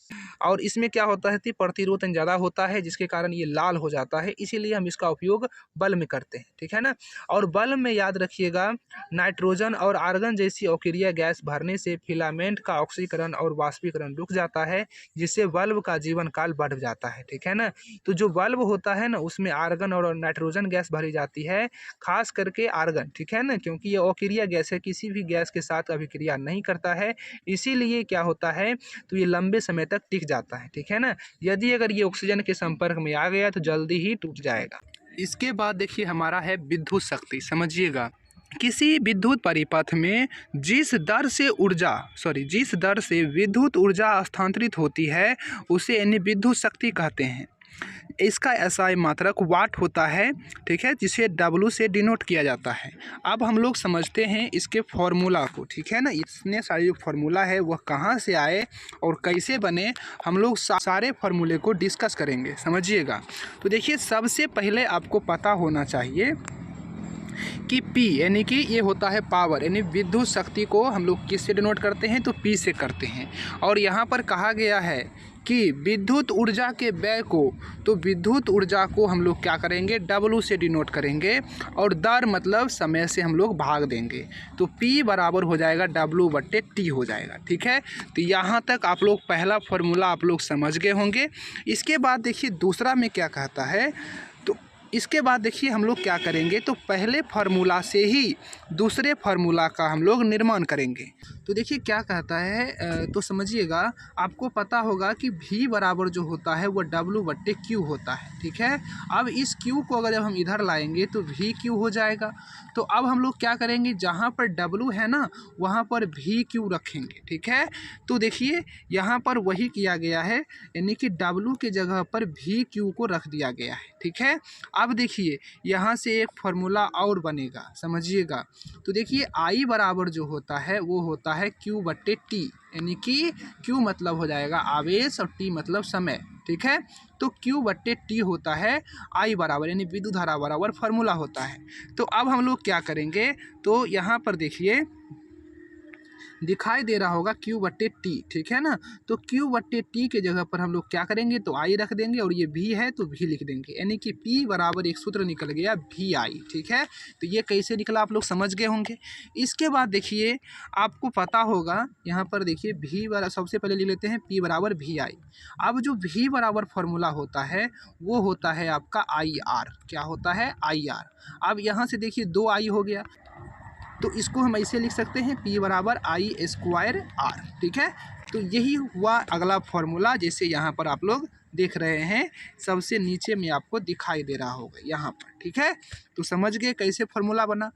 और इसमें क्या होता है कि प्रतिरोध ज़्यादा होता है जिसके कारण ये लाल हो जाता है, इसीलिए हम इसका उपयोग बल्ब में करते हैं। ठीक है ना, और बल्ब में याद रखिएगा नाइट्रोजन और आर्गन जैसी अक्रिय गैस भरने से फिलामेंट का ऑक्सीकरण और वाष्पीकरण रुक जाता है, जिससे बल्ब का जीवन काल बढ़ जाता है। ठीक है ना, तो जो बल्ब होता है ना उसमें आर्गन और नाइट्रोजन गैस भरी जाती है, खास करके आर्गन। ठीक है ना, क्योंकि ये अक्रिय गैस है, किसी भी गैस के साथ अभिक्रिया नहीं करता है, इसीलिए क्या होता है तो ये लंबे समय तक टिक जाता है। ठीक है ना, यदि अगर ये ऑक्सीजन के संपर्क में आ गया तो जल्दी ही टूट जाएगा। इसके बाद देखिए हमारा है विद्युत शक्ति। समझिएगा, किसी विद्युत परिपथ में जिस दर से विद्युत ऊर्जा हस्तांतरित होती है उसे यानी विद्युत शक्ति कहते हैं। इसका SI मात्रक वाट होता है, ठीक है, जिसे W से डिनोट किया जाता है। अब हम लोग समझते हैं इसके फॉर्मूला को। ठीक है ना, इतने सारे जो फॉर्मूला है वह कहाँ से आए और कैसे बने, हम लोग सारे फॉर्मूले को डिस्कस करेंगे। समझिएगा, तो देखिए सबसे पहले आपको पता होना चाहिए कि P यानी कि ये होता है पावर, यानी विद्युत शक्ति को हम लोग किससे डिनोट करते हैं, तो P से करते हैं। और यहाँ पर कहा गया है कि विद्युत ऊर्जा के व्यय को, तो विद्युत ऊर्जा को हम लोग क्या करेंगे, W से डिनोट करेंगे, और दर मतलब समय से हम लोग भाग देंगे, तो P बराबर हो जाएगा W/T हो जाएगा। ठीक है, तो यहाँ तक आप लोग पहला फॉर्मूला आप लोग समझ गए होंगे। इसके बाद देखिए दूसरा में क्या कहता है, तो इसके बाद देखिए हम लोग क्या करेंगे, तो पहले फार्मूला से ही दूसरे फार्मूला का हम लोग निर्माण करेंगे। तो देखिए क्या कहता है, तो समझिएगा, आपको पता होगा कि V बराबर जो होता है वो W/Q होता है। ठीक है, अब इस Q को अगर जब हम इधर लाएंगे तो VQ हो जाएगा। तो अब हम लोग क्या करेंगे, जहाँ पर W है ना वहाँ पर VQ रखेंगे। ठीक है, तो देखिए यहाँ पर वही किया गया है, यानी कि W के जगह पर VQ को रख दिया गया है। ठीक है, अब देखिए यहाँ से एक फार्मूला और बनेगा, समझिएगा। तो देखिए I बराबर जो होता है वो होता है Q/T, यानी कि Q मतलब हो जाएगा आवेश और T मतलब समय। ठीक है, तो Q/T होता है I बराबर, यानी विद्युत धारा बराबर फार्मूला होता है। तो अब हम लोग क्या करेंगे, तो यहाँ पर देखिए दिखाई दे रहा होगा Q/T। ठीक है ना, तो Q/T के जगह पर हम लोग क्या करेंगे, तो I रख देंगे, और ये V है तो V लिख देंगे, यानी कि P बराबर एक सूत्र निकल गया VI। ठीक है, तो ये कैसे निकला आप लोग समझ गए होंगे। इसके बाद देखिए आपको पता होगा, यहाँ पर देखिए V बराबर, सबसे पहले लिख लेते हैं P बराबर VI। अब जो V बराबर फार्मूला होता है वो होता है आपका IR। क्या होता है, IR। अब यहाँ से देखिए 2I हो गया, तो इसको हम ऐसे लिख सकते हैं P बराबर I²R। ठीक है, तो यही हुआ अगला फॉर्मूला, जैसे यहाँ पर आप लोग देख रहे हैं, सबसे नीचे में आपको दिखाई दे रहा होगा यहाँ पर। ठीक है, तो समझ गए कैसे फॉर्मूला बना।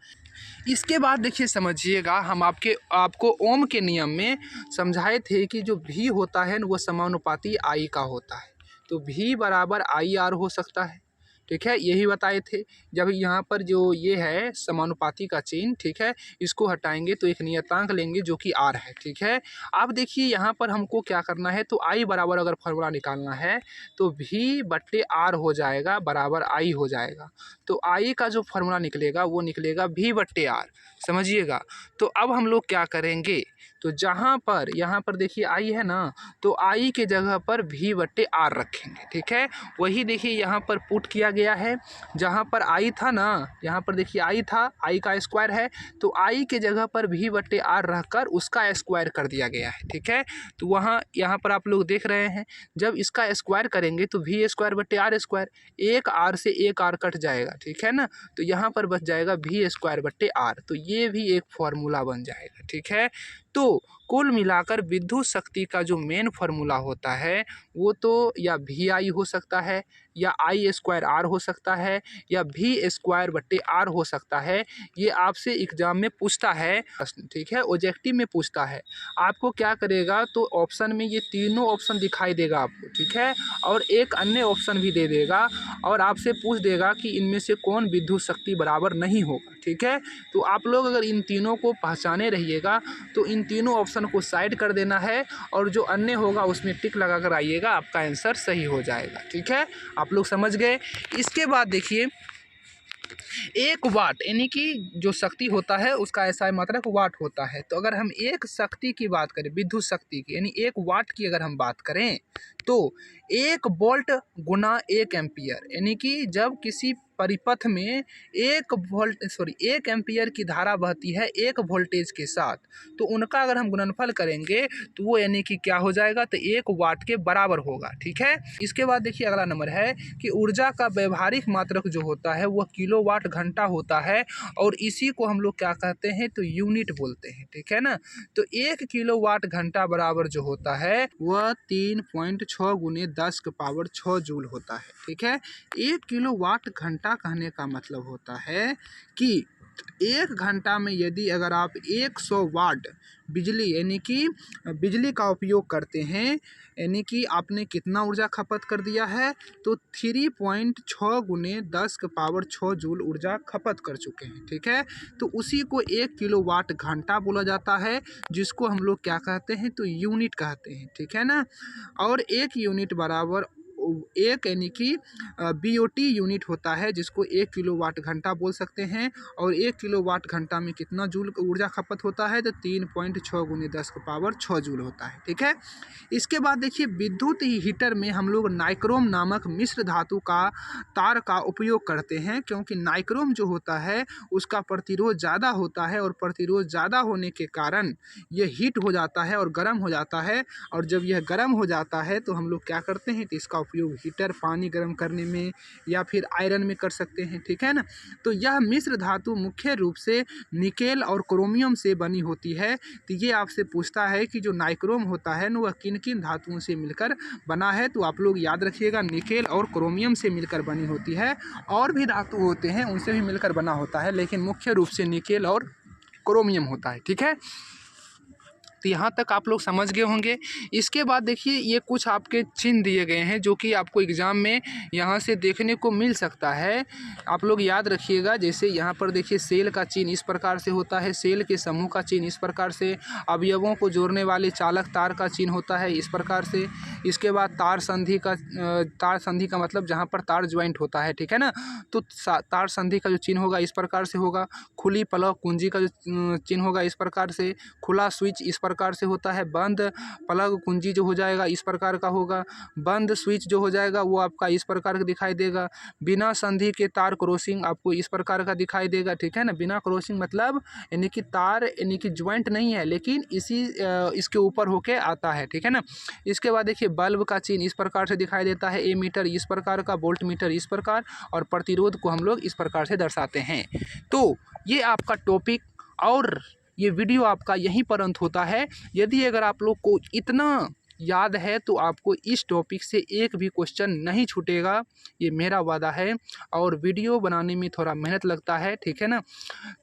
इसके बाद देखिए समझिएगा, हम आपको ओम के नियम में समझाए थे कि जो V होता है वो समानुपाती I का होता है, तो V बराबर IR हो सकता है। ठीक है, यही बताए थे। जब यहाँ पर जो ये है समानुपाती का चिन्ह, ठीक है, इसको हटाएंगे तो एक नियतांक लेंगे जो कि R है। ठीक है, अब देखिए यहाँ पर हमको क्या करना है, तो I बराबर अगर फॉर्मूला निकालना है तो V/R हो जाएगा बराबर I हो जाएगा। तो I का जो फॉर्मूला निकलेगा वो निकलेगा V/R, समझिएगा। तो अब हम लोग क्या करेंगे, तो जहाँ पर यहाँ पर देखिए I है ना, तो I के जगह पर V/R रखेंगे। ठीक है, वही देखिए यहाँ पर पुट किया गया है, जहाँ पर I था ना, यहाँ पर देखिए I था, I का स्क्वायर है, तो I के जगह पर V/R रखकर उसका स्क्वायर कर दिया गया है। ठीक है, तो वहाँ यहाँ पर आप लोग देख रहे हैं, जब इसका स्क्वायर करेंगे तो V²/R², एक R से एक R कट जाएगा। ठीक है ना, तो यहाँ पर बच जाएगा V²/R, तो ये भी एक फॉर्मूला बन जाएगा। ठीक है, तो कुल मिलाकर विद्युत शक्ति का जो मेन फार्मूला होता है वो तो या VI हो सकता है, या I² हो सकता है, या V²/R हो सकता है। ये आपसे एग्जाम में पूछता है, ठीक है, ऑब्जेक्टिव में पूछता है। आपको क्या करेगा, तो ऑप्शन में ये तीनों ऑप्शन दिखाई देगा आपको। ठीक है, और एक अन्य ऑप्शन भी दे देगा, और आपसे पूछ देगा कि इनमें से कौन विद्युत शक्ति बराबर नहीं होगा। ठीक है, तो आप लोग अगर इन तीनों को पहचाने रहिएगा तो इन तीनों ऑप्शन को साइड कर देना है, और जो अन्य होगा उसमें टिक लगा कर आइएगा, आपका आंसर सही हो जाएगा। ठीक है, आप लोग समझ गए। इसके बाद देखिए 1 वाट, यानी कि जो शक्ति होता है उसका SI मात्रक वाट होता है। तो अगर हम एक शक्ति की बात करें, विद्युत शक्ति की, यानी 1 वाट की अगर हम बात करें, तो 1 वोल्ट गुना 1 एम्पियर, यानी कि जब किसी परिपथ में 1 एम्पियर की धारा बहती है 1 वोल्टेज के साथ, तो उनका अगर हम गुणनफल करेंगे तो वो यानी कि क्या हो जाएगा, तो 1 वाट के बराबर होगा। ठीक है, इसके बाद देखिए अगला नंबर है कि ऊर्जा का व्यवहारिक मात्रक जो होता है वह किलोवाट घंटा होता है, और इसी को हम लोग क्या कहते हैं, तो यूनिट बोलते हैं। ठीक है ना, तो 1 किलोवाट घंटा बराबर जो होता है वह 3.6 × 10⁻6 जूल होता है। ठीक है, 1 किलोवाट घंटा कहने का मतलब होता है कि 1 घंटा में यदि अगर आप 100 वाट बिजली, यानी कि बिजली का उपयोग करते हैं, यानी कि आपने कितना ऊर्जा खपत कर दिया है, तो 3.6 × 10⁻6 जूल ऊर्जा खपत कर चुके हैं। ठीक है, तो उसी को 1 किलोवाट घंटा बोला जाता है, जिसको हम लोग क्या कहते हैं, तो यूनिट कहते हैं। ठीक है ना, और 1 यूनिट बराबर एक यानी कि BOT यूनिट होता है, जिसको 1 किलोवाट घंटा बोल सकते हैं। और 1 किलोवाट घंटा में कितना जूल ऊर्जा खपत होता है, तो 3.6 × 10⁻6 जूल होता है। ठीक है। इसके बाद देखिए, विद्युत हीटर में हम लोग नाइक्रोम नामक मिश्र धातु का तार का उपयोग करते हैं, क्योंकि नाइक्रोम जो होता है उसका प्रतिरोध ज़्यादा होता है, और प्रतिरोध ज़्यादा होने के कारण ये हीट हो जाता है और गर्म हो जाता है। और जब यह गर्म हो जाता है तो हम लोग क्या करते हैं, तो इसका उपयोग हीटर पानी गर्म करने में या फिर आयरन में कर सकते हैं। ठीक है ना। तो यह मिश्र धातु मुख्य रूप से निकेल और क्रोमियम से बनी होती है। तो ये आपसे पूछता है कि जो नाइक्रोम होता है ना, वह किन किन धातुओं से मिलकर बना है। तो आप लोग याद रखिएगा, निकेल और क्रोमियम से मिलकर बनी होती है। और भी धातु होते हैं उनसे भी मिलकर बना होता है, लेकिन मुख्य रूप से निकेल और क्रोमियम होता है। ठीक है। तो यहाँ तक आप लोग समझ गए होंगे। इसके बाद देखिए, ये कुछ आपके चिन्ह दिए गए हैं जो कि आपको एग्ज़ाम में यहाँ से देखने को मिल सकता है। आप लोग याद रखिएगा। जैसे यहाँ पर देखिए, सेल का चिन्ह इस प्रकार से होता है, सेल के समूह का चिन्ह इस प्रकार से, अवयवों को जोड़ने वाले चालक तार का चिन्ह होता है इस प्रकार से। इसके बाद तार संधि का मतलब जहाँ पर तार ज्वाइंट होता है। ठीक है ना। तो तार संधि का जो चिन्ह होगा इस प्रकार से होगा। खुली प्लग कुंजी का जो चिन्ह होगा इस प्रकार से। खुला स्विच इस प्रकार से होता है। बंद प्लग कुंजी जो हो जाएगा इस प्रकार का होगा। बंद स्विच जो हो जाएगा वो आपका इस प्रकार का दिखाई देगा। बिना संधि के तार क्रॉसिंग आपको इस प्रकार का दिखाई देगा। ठीक है ना। बिना क्रॉसिंग मतलब यानी कि तार यानी कि ज्वाइंट नहीं है, लेकिन इसके ऊपर होके आता है। ठीक है ना। इसके बाद देखिए, बल्ब का चिन्ह इस प्रकार से दिखाई देता है। एमीटर इस प्रकार का, वोल्ट मीटर इस प्रकार, और प्रतिरोध को हम लोग इस प्रकार से दर्शाते हैं। तो ये आपका टॉपिक और ये वीडियो आपका यहीं पर अंत होता है। यदि अगर आप लोग को इतना याद है तो आपको इस टॉपिक से एक भी क्वेश्चन नहीं छूटेगा, ये मेरा वादा है। और वीडियो बनाने में थोड़ा मेहनत लगता है। ठीक है ना।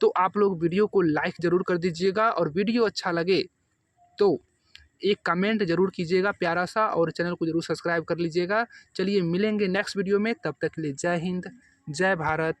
तो आप लोग वीडियो को लाइक ज़रूर कर दीजिएगा, और वीडियो अच्छा लगे तो एक कमेंट ज़रूर कीजिएगा प्यारा सा, और चैनल को ज़रूर सब्सक्राइब कर लीजिएगा। चलिए मिलेंगे नेक्स्ट वीडियो में, तब तक के लिए जय हिंद, जय भारत।